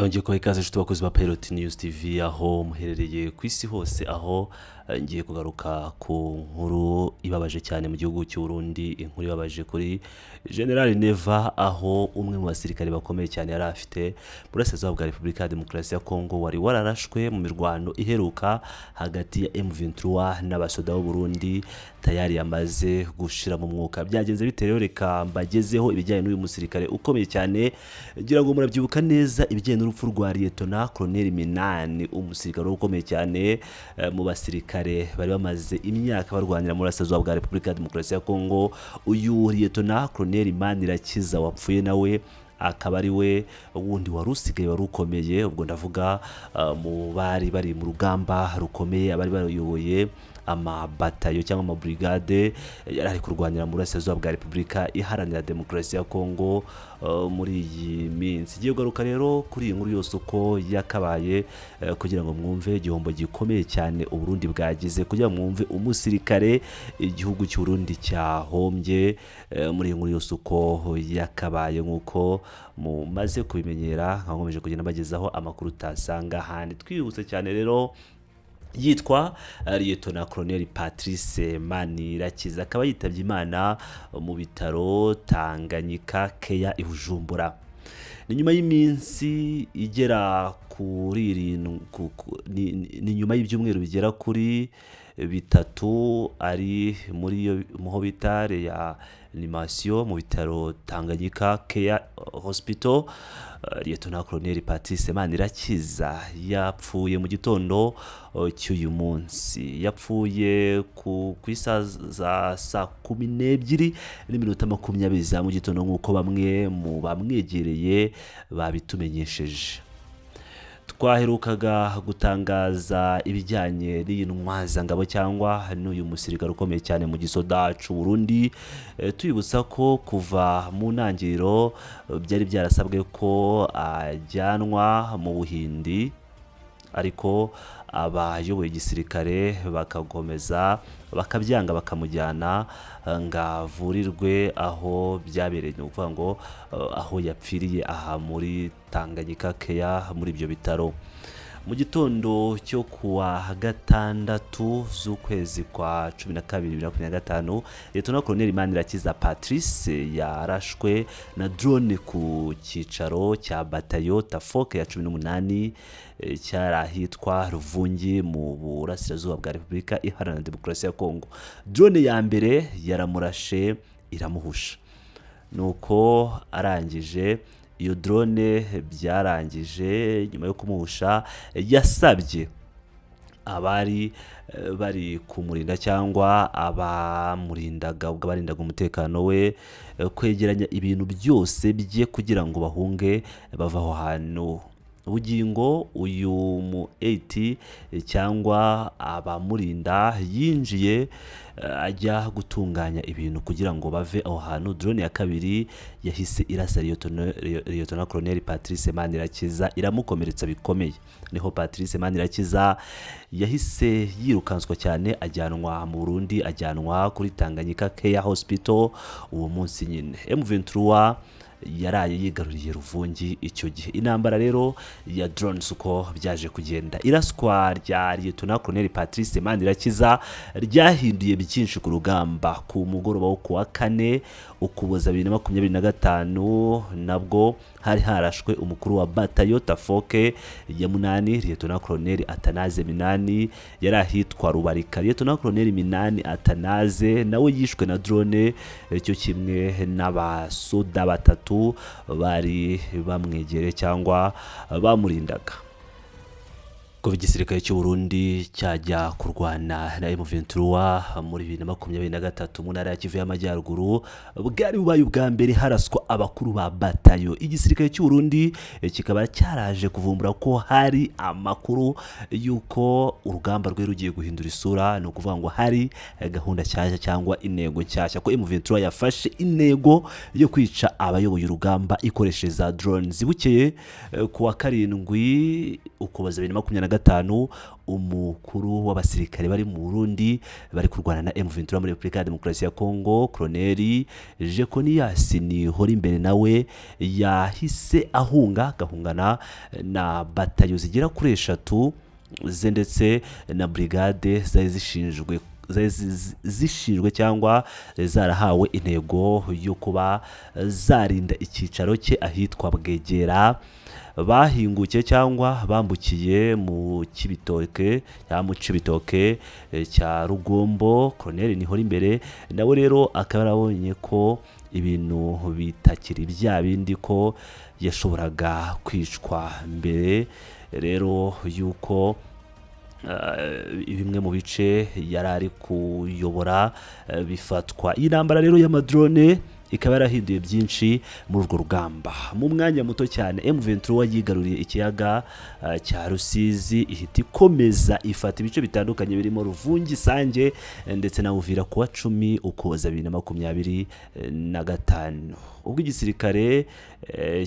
Yongeye kuba ikaze inshuti bakozi ba Pilot News TV aho muherereye ku isi hose aho ngiye kugaruka ku nkuru ibabaje cyane mu gihugu cy'u Burundi, inkuru ibabaje kuri General Neva aho umwe mu basirikare bakomeye cyane yari afite burasirazuba bwa Repubulika ya Demokarasi ya Kongo wari wararashwe mu mirwano iheruka hagati ya M23 n'abasoda b'u Burundi tayari yamaze gushira mu mwuka. Byagenze bitewe reka mbagezeho ibijyanye n'uyu musirikare ukomeye cyane, ngira ngo murabyibuka neza ibijyanye n'urupfu rwa Lieutenant Colonel Minani, umusirikare ukomeye cyane mu basirikare bari bamaze imyaka barwanira mu burasirazuba bwa Repubulika ya Demokarasi ya Kongo. Uyu Lieutenant Colonel Manirakiza wapfuye nawe akaba ari we wundi wari usigaye wari ukomeye, ubwo ndavuga mu bari bari mu rugamba rukomeye, abari bayoboye amabatayo cyangwa amabrigade yari ari kurwanira mu burasirazuba bwa Repubulika Iharanira Demokarasi ya Kongo muri iyi minsi. Igiye kugaruka rero kuri iyi nkuru yose uko yakabaye kugira ngo mwumve igihombo gikomeye cyane u Burundi bwagize, kugira ngo mwumve umusirikare igihugu cy'u Burundi cyahombye muri iyi nkuru yose uko yakabaye, nk'uko mumaze kubimenyera nkomeje kugenda bagezaho amakuru utasanga ahandi. Twihuse cyane rero, yitwa Lieutenant Colonel Patrice Manirakiza akaba yitabye Imana mu bitaro Tanganyika Care i Bujumbura. Ni nyuma y'iminsi igera kuri ni nyuma y'ibyumweru bigera kuri bitatu ari muri muho bitare ya animation mu bitaro Tanganyika Care Hospital. Lieutenant Colonel Patrice Manirakiza yapfuye mu gitondo cy'uyu munsi. Yapfuye ku isaha za saa 12:20 za mu gitondo nk'uko bamwe mu bamwegereye babitumenyesheje. Twaherukaga gutangaza ibijyanye n'intwazangabo cyangwa n'uyu musirikare ukomeye cyane mu gisoda cy'u Burundi, tuyibutsa ko kuva mu ntangiriro byari byarasabwe ko ajyanwa mu Buhindi, ariko abayoboye igisirikare bakakomeza bakabyanga bakamujyana ngavurirwe aho byabereye, ni ukuvuga ngo aho yapfiriye aha muri Tanganyika Care muri ibyo bitaro. Mu gitondo cyo kuwa gatandatu z'ukwezi kwa 12 2025 Lieutenant Colonel Manirakiza Patrice yarashwe na drone ku cyicaro cya batayo Tafoke ya 18 cyarahitwa Ruvungi mu burasirazuba bwa Repubulika Iharanira Demokarasi ya Kongo. Drone ya mbere yaramurashe iramuhusha, nuko arangije iyo drone byarangije nyuma yo kumuhusha yasabye abari bari kumurinda cyangwa abamurindaga ubwo barindaga umutekano we kwegeranya ibintu byose bye kugira ngo bahunge bava aho hantu. Ubugingo uyu mu 8 cyangwa abamurinda yinjiye ajya gutunganya ibintu kugira ngo bave aho hantu. Drone ya kabiri yahise irasa Lieutenant Colonel Patrice Manirakiza iramukomeretsa bikomeye, niho Patrice Manirakiza yahise yirukanswa cyane ajyanwa mu Burundi, ajyanwa kuri Tanganyika Care Hospital. Uwo munsi nyine M23 yaraye yigaruriye Ruvungi. Icyo gihe intambara rero ya drones uko byaje kugenda, iraswa rya Lieutenant Colonel Patrice Manirakiza ryahinduye byinshi ku rugamba. Ku mugoroba wo kuwa 4 Ukuboza 2025 nabwo hari harashwe umukuru wa batayo Tafoke ya 8 Lieutenant Colonel Atanaze Minani, yari ahitwa Rubarika. Lieutenant Colonel Minani Atanaze nawe yishwe na drone, cyo kimwe n'abasoda batatu bari bamwegereye cyangwa bamurindaga. Kuva igisirikare cy'u Burundi cyajya kurwana na M23 muri 2023 mu ntara ya Kivu y'Amajyaruguru, bwari bubaye ubwa mbere haraswa abakuru ba batayo. Igisirikare cy'u Burundi kikaba cyaraje kuvumbura ko hari amakuru yuko urugamba rwe rugiye guhindura isura, no kuvuga ngo hari gahunda cyashya cyangwa intego cyashya, ko M23 yafashe intego yo kwica abayoboye urugamba ikoresheje za drones. Bukeye kuwa 7 Ukuboza 2025 gatanu umukuru w'abasirikare bari mu Burundi bari kurwana na M23 muri Repubulika ya Demokarasi ya Kongo, Colonel Jeconias Nihorimbere nawe yahise gahungana na batayo zigera kuri 3 ze ndetse na brigade zishinzwe cyangwa zarahawe intego yo kuba zarinda icyicaro cye ahitwa Bwegera. Bahingukiye cyangwa bambukiye mu Cibitoke cya Rugombo. Colonel Nihorimbere nawe rero akaba yarabonye ko ibintu bitakiri bya bindi, ko yashoboraga kwicwa mbere rero yuko bimwe mu bice yari ari kuyobora bifatwa. Iyi ntambara rero y'amadrone ikaba yarahinduye byinshi muri urwo rugamba. Mu mwanya muto cyane M23 yigaruriye ikiyaga cya Rusizi, ihita ikomeza ifata ibice bitandukanye birimo Ruvungi, Sange ndetse na Uvira kuwa 10 Ukuboza 2025. Ubwo igisirikare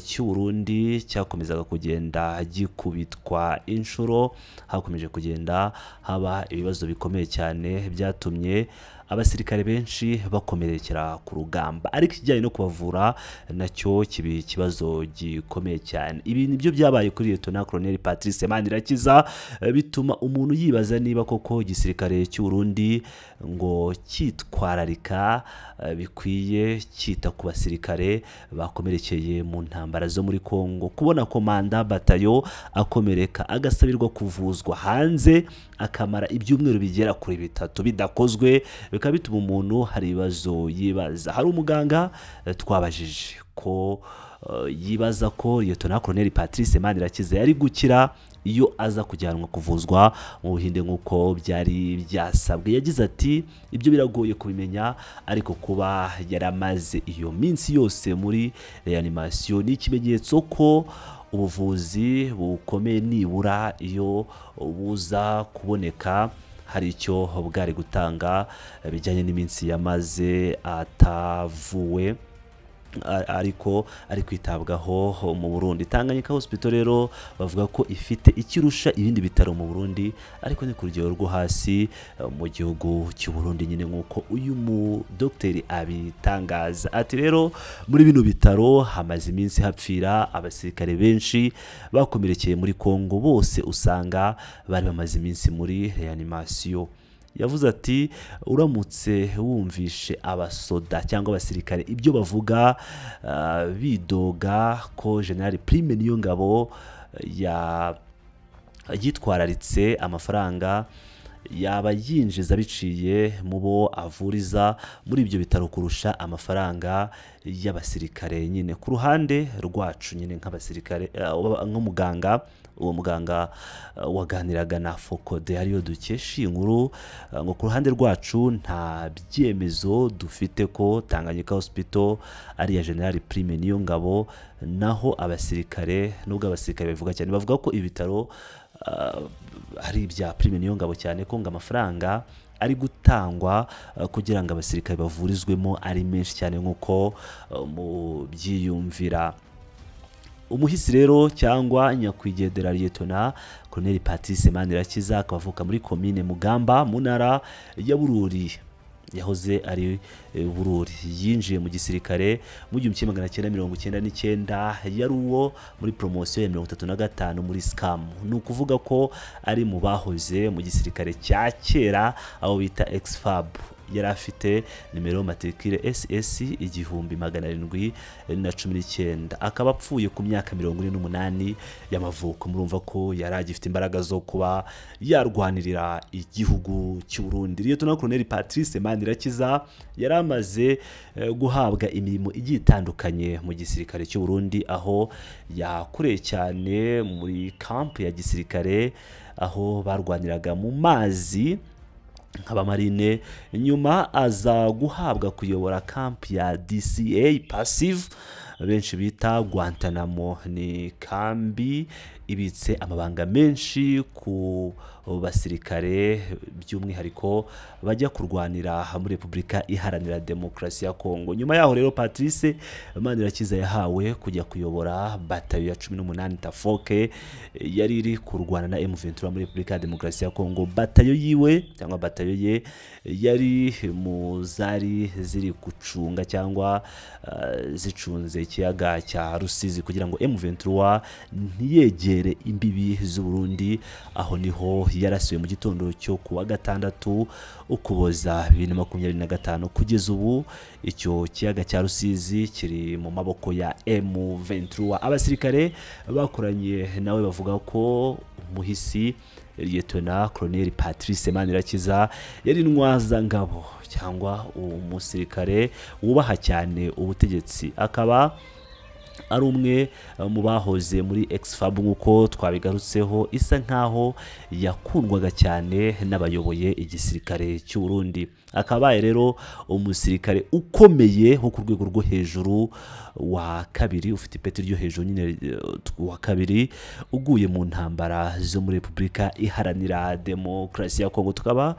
cy'u Burundi cyakomezaga kugenda gikubitwa inshuro, hakomeje kugenda haba ibibazo bikomeye cyane byatumye abasirikare benshi bakomerekera ku rugamba, ariko kijyanye no kubavura nacyo kibi ikibazo gikomeye cyane. Ibi nibyo byabaye kuri Lieutenant Colonel Patrice Manirakiza, bituma umuntu yibaza niba koko igisirikare cy'u Burundi ngo cyitwararika bikwiye cyita ku basirikare bakomerekeye mu ntambara zo muri Kongo. Kubona komanda batayo akomereka agasabirwa kuvuzwa hanze akamara ibyumweru bigera kuri 3 bidakozwe, bikaba bituma umuntu hari ibibazo yibaza. Hari umuganga twabajije ko yibaza ko Lieutenant Colonel Patrice Manirakiza yari gukira iyo aza kujyanwa kuvuzwa mu Buhinde nk'uko byari byasabwe. Yagize ati ibyo biragoye kubimenya, ariko kuba yaramaze iyo minsi yose muri reanimation ni ikimenyetso ko ubuvuzi bukomeye nibura iyo buza kuboneka hari icyo bwari gutanga bijyanye n'iminsi yamaze atavuwe ariko ari kwitabwaho mu Burundi. Tanganyika Hospital rero bavuga ko ifite ikirusha ibindi bitaro mu Burundi, ariko ni ku rugero rwo hasi mu gihugu cy'u Burundi nyine nk'uko uyu mu docteur abitangaza. Ati rero muri bino bitaro hamaze iminsi hapfira abasirikare benshi bakomerekeye muri Kongo, bose usanga bari bamaze iminsi muri reanimation. Yavuze ati uramutse wumvishe abasoda cyangwa abasirikare ibyo bavuga bidoga ko General Prime Niyongabo yitwararitse amafaranga yaba yinjiza biciye mu bo avuriza muri ibyo bitaro kurusha amafaranga y'abasirikare nyine. Ku ruhande rwacu nyine nk'abasirikare nk'umuganga, uwo muganga waganiraga na Fokode ariyo dukesha inkuru ngo ku ruhande rwacu nta byemezo dufite ko Tanganyika Hospital ari ya General Prime Niyongabo, naho abasirikare nubwo abasirikare bivuga cyane bavuga ko ibitaro ari ibya Prime Niyongabo cyane ko ngo amafaranga ari gutangwa kugira ngo abasirikare bavurizwemo ari menshi cyane nk'uko mu byiyumvira. Umuhisi rero cyangwa nyakwigendera Lieutenant Colonel Patrice Manirakiza akavuka muri commune Mugamba mu ntara ya Bururi, yahoze ari Bururi. Yinjiye mu gisirikare mu 1999, yari uwo muri promotion ya 35 muri SCAM. Ni ukuvuga ko ari mu bahoze mu gisirikare cya kera aho bita Exfab. Yari afite nimero matricule SS 1719, akaba apfuye ku myaka 48 y'amavuko. Murumva ko yari agifite imbaraga zo kuba yarwanirira igihugu cy'u Burundi. Lieutenant Colonel Patrice Manirakiza yari amaze guhabwa imirimo igiye itandukanye mu gisirikare cy'u Burundi, aho yakoreye cyane muri camp ya gisirikare aho barwaniraga mu mazi nk'abamarine. Nyuma aza guhabwa kuyobora camp ya DCA Passive benshi bita Guantanamo. Ni kambi ibitse amabanga menshi ku basirikare by'umwihariko bajya kurwanira muri Repubulika Iharanira Demokarasi ya Kongo. Nyuma yaho rero Patrice Manirakiza yahawe kujya kuyobora batayo ya 18 Tafoke yari iri kurwana na M23 muri Repubulika ya Demokarasi ya Kongo. Batayo yiwe cyangwa batayo ye yari mu zari ziri gucunga cyangwa zicunze ikiyaga cya Rusizi kugira ngo M23 ntiyegere imbibi z'u Burundi. Aho niho yarasiwe mu gitondo cyo kuwa gatandatu Ukuboza 2025. Kugeza ubu icyo kiyaga cya Rusizi kiri mu maboko ya M23. Abasirikare bakoranye nawe bavuga ko umuhisi Lieutenant Colonel Patrice Manirakiza yari intwazangabo cyangwa umusirikare wubaha cyane ubutegetsi, akaba ari umwe mu bahoze muri Exfab nk'uko twabigarutseho. Isa nkaho yakundwaga cyane n'abayoboye igisirikare cy'u Burundi. Akabaye rero umusirikare ukomeye ho ku rwego rwo hejuru wa kabiri, ufite ipeti ryo hejuru nyine wa kabiri, uguye mu ntambara zo muri Repubulika Iharanira Demokarasi ya Kongo. Tukaba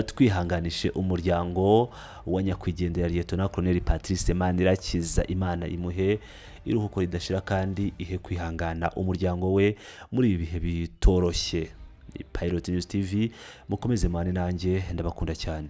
twihanganishe umuryango wa nyakwigendera Lieutenant Colonel Patrice Manirakiza. Imana imuhe iruhuko ridashira kandi ihe kwihangana umuryango we muri ibi bihe bitoroshye. Pilot News TV mukomeze mane nanjye ndabakunda cyane.